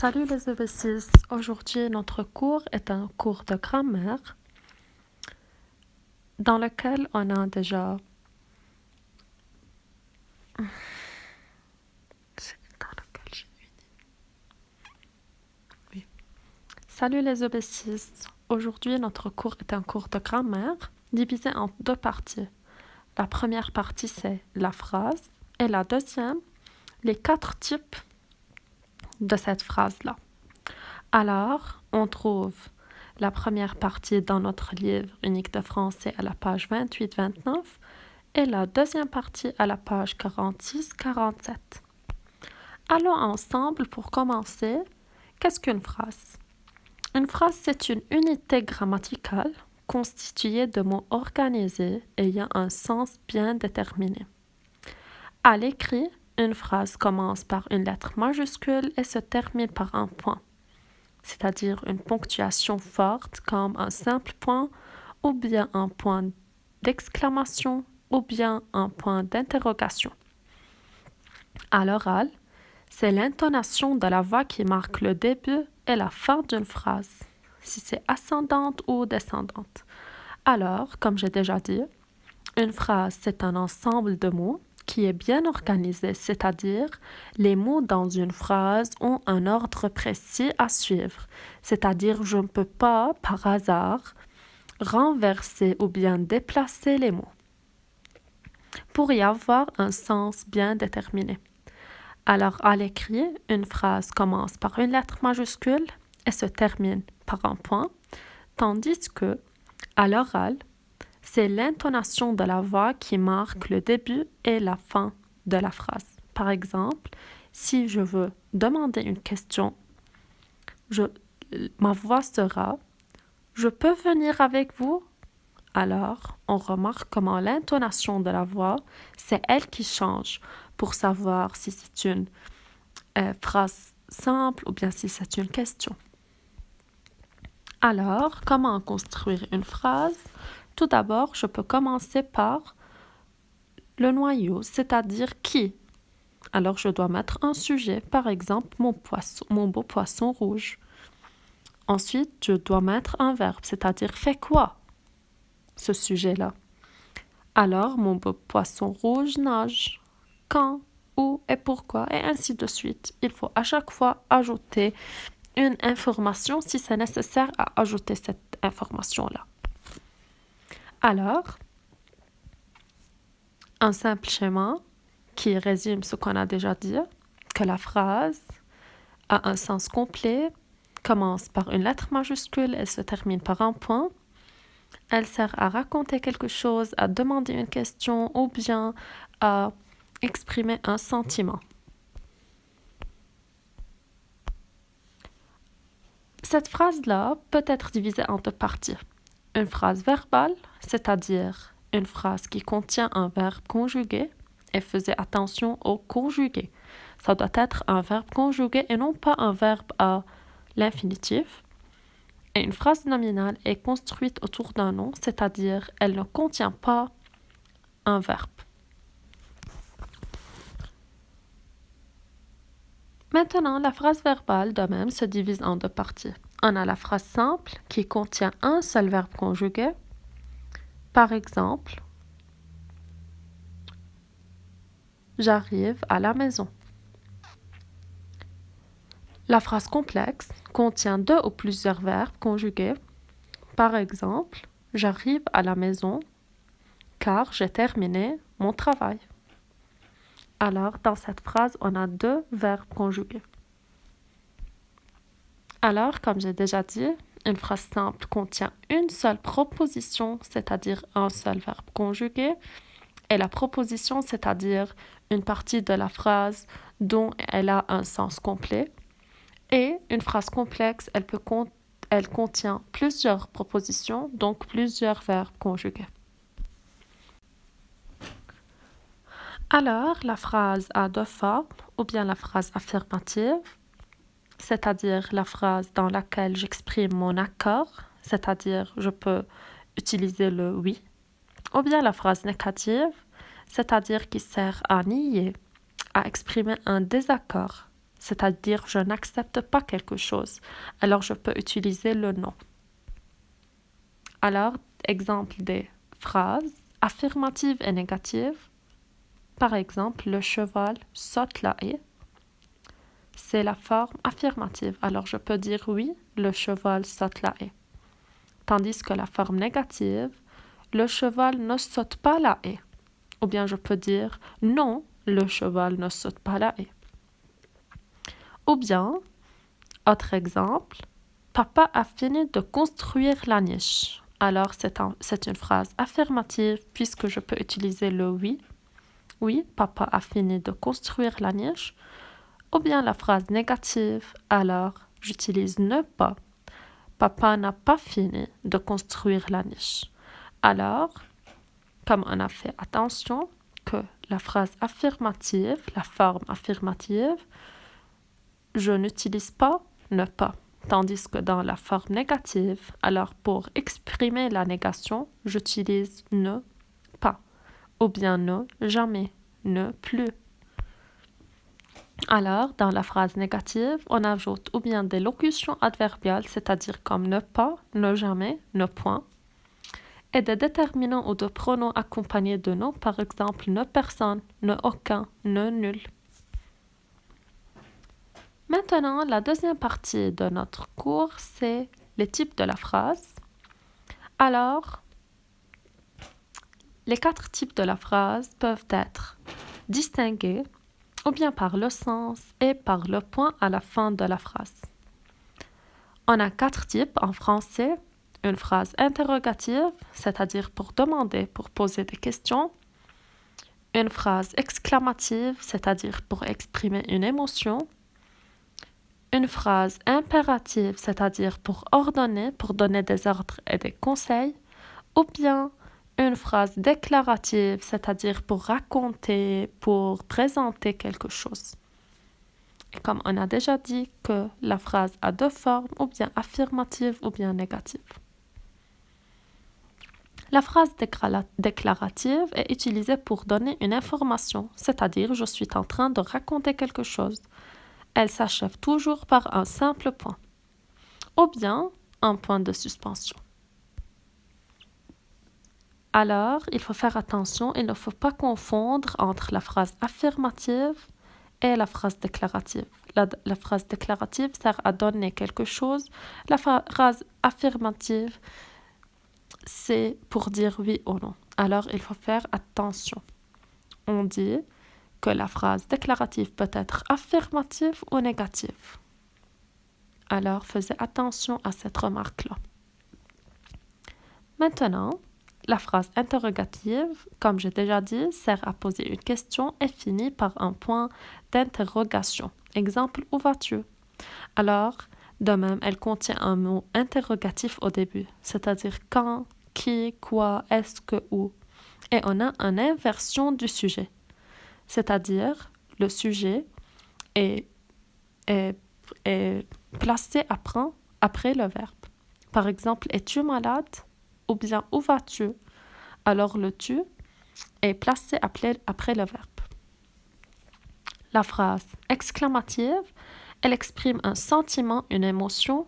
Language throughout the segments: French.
Salut les EB6, aujourd'hui notre cours est un cours de grammaire dans lequel on a déjà... C'est dans lequel j'ai oui. Salut les EB6, aujourd'hui notre cours est un cours de grammaire divisé en deux parties. La première partie c'est la phrase et la deuxième, les 4 types de cette phrase-là. Alors, on trouve la première partie dans notre livre unique de français à la page 28-29 et la deuxième partie à la page 46-47. Allons ensemble pour commencer. Qu'est-ce qu'une phrase? Une phrase, c'est une unité grammaticale constituée de mots organisés ayant un sens bien déterminé. À l'écrit, une phrase commence par une lettre majuscule et se termine par un point, c'est-à-dire une ponctuation forte comme un simple point ou bien un point d'exclamation ou bien un point d'interrogation. À l'oral, c'est l'intonation de la voix qui marque le début et la fin d'une phrase, si c'est ascendante ou descendante. Alors, comme j'ai déjà dit, une phrase, c'est un ensemble de mots qui est bien organisé, c'est-à-dire les mots dans une phrase ont un ordre précis à suivre, c'est-à-dire je ne peux pas, par hasard, renverser ou bien déplacer les mots pour y avoir un sens bien déterminé. Alors, à l'écrit, une phrase commence par une lettre majuscule et se termine par un point, tandis que, à l'oral, c'est l'intonation de la voix qui marque le début et la fin de la phrase. Par exemple, si je veux demander une question, ma voix sera « Je peux venir avec vous ?» Alors, on remarque comment l'intonation de la voix, c'est elle qui change pour savoir si c'est une phrase simple ou bien si c'est une question. Alors, comment construire une phrase? Tout d'abord, je peux commencer par le noyau, c'est-à-dire qui. Alors, je dois mettre un sujet, par exemple, mon beau poisson rouge. Ensuite, je dois mettre un verbe, c'est-à-dire fait quoi, ce sujet-là. Alors, mon beau poisson rouge nage. Quand, où et pourquoi, et ainsi de suite. Il faut à chaque fois ajouter une information si c'est nécessaire à ajouter cette information-là. Alors, un simple schéma qui résume ce qu'on a déjà dit, que la phrase a un sens complet, commence par une lettre majuscule et se termine par un point. Elle sert à raconter quelque chose, à demander une question ou bien à exprimer un sentiment. Cette phrase-là peut être divisée en deux parties. Une phrase verbale, c'est-à-dire une phrase qui contient un verbe conjugué, et faisez attention au conjugué. Ça doit être un verbe conjugué et non pas un verbe à l'infinitif. Et une phrase nominale est construite autour d'un nom, c'est-à-dire elle ne contient pas un verbe. Maintenant, la phrase verbale, de même, se divise en deux parties. On a la phrase simple qui contient un seul verbe conjugué. Par exemple, j'arrive à la maison. La phrase complexe contient deux ou plusieurs verbes conjugués. Par exemple, j'arrive à la maison car j'ai terminé mon travail. Alors, dans cette phrase, on a deux verbes conjugués. Alors, comme j'ai déjà dit, une phrase simple contient une seule proposition, c'est-à-dire un seul verbe conjugué, et la proposition, c'est-à-dire une partie de la phrase dont elle a un sens complet. Et une phrase complexe, elle contient plusieurs propositions, donc plusieurs verbes conjugués. Alors, la phrase a deux formes, ou bien la phrase affirmative, c'est-à-dire la phrase dans laquelle j'exprime mon accord, c'est-à-dire je peux utiliser le oui, ou bien la phrase négative, c'est-à-dire qui sert à nier, à exprimer un désaccord, c'est-à-dire je n'accepte pas quelque chose. Alors je peux utiliser le non. Alors, exemple des phrases affirmatives et négatives. Par exemple, le cheval saute la haie. C'est la forme affirmative. Alors je peux dire oui, le cheval saute la haie. Tandis que la forme négative, le cheval ne saute pas la haie. Ou bien je peux dire non, le cheval ne saute pas la haie. Ou bien, autre exemple, papa a fini de construire la niche. Alors c'est une phrase affirmative puisque je peux utiliser le oui. Oui, papa a fini de construire la niche. Ou bien la phrase négative, alors j'utilise ne pas. Papa n'a pas fini de construire la niche. Alors, comme on a fait attention que la phrase affirmative, la forme affirmative, je n'utilise pas ne pas. Tandis que dans la forme négative, alors pour exprimer la négation, j'utilise ne pas. Ou bien ne jamais, ne plus. Alors, dans la phrase négative, on ajoute ou bien des locutions adverbiales, c'est-à-dire comme ne pas, ne jamais, ne point, et des déterminants ou de pronoms accompagnés de non, par exemple ne personne, ne aucun, ne nul. Maintenant, la deuxième partie de notre cours, c'est les types de la phrase. Alors, les 4 types de la phrase peuvent être distingués ou bien par le sens et par le point à la fin de la phrase. On a 4 types en français. Une phrase interrogative, c'est-à-dire pour demander, pour poser des questions. Une phrase exclamative, c'est-à-dire pour exprimer une émotion. Une phrase impérative, c'est-à-dire pour ordonner, pour donner des ordres et des conseils. Ou bien une phrase déclarative, c'est-à-dire pour raconter, pour présenter quelque chose. Et comme on a déjà dit que la phrase a 2 formes, ou bien affirmative ou bien négative. La phrase déclarative est utilisée pour donner une information, c'est-à-dire je suis en train de raconter quelque chose. Elle s'achève toujours par un simple point, ou bien un point de suspension. Alors, il faut faire attention, il ne faut pas confondre entre la phrase affirmative et la phrase déclarative. La phrase déclarative sert à donner quelque chose. La phrase affirmative, c'est pour dire oui ou non. Alors, il faut faire attention. On dit que la phrase déclarative peut être affirmative ou négative. Alors, faisez attention à cette remarque-là. Maintenant, la phrase interrogative, comme j'ai déjà dit, sert à poser une question et finit par un point d'interrogation. Exemple, où vas-tu? Alors, de même, elle contient un mot interrogatif au début, c'est-à-dire quand, qui, quoi, est-ce que, où. Et on a une inversion du sujet, c'est-à-dire le sujet est placé après le verbe. Par exemple, es-tu malade? Ou bien où vas-tu? Alors le tu est placé après le verbe. La phrase exclamative, elle exprime un sentiment, une émotion,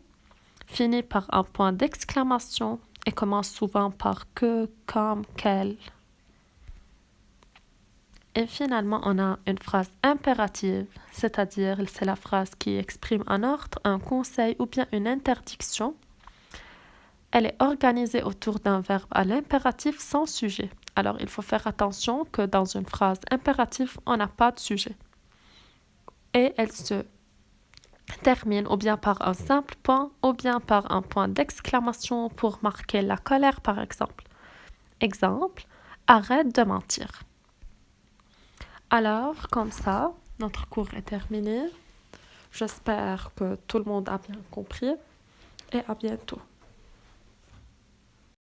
finit par un point d'exclamation et commence souvent par que, comme, quel. Et finalement, on a une phrase impérative, c'est-à-dire c'est la phrase qui exprime un ordre, un conseil ou bien une interdiction. Elle est organisée autour d'un verbe à l'impératif sans sujet. Alors, il faut faire attention que dans une phrase impérative, on n'a pas de sujet. Et elle se termine ou bien par un simple point ou bien par un point d'exclamation pour marquer la colère, par exemple. Exemple, arrête de mentir. Alors, comme ça, notre cours est terminé. J'espère que tout le monde a bien compris et à bientôt.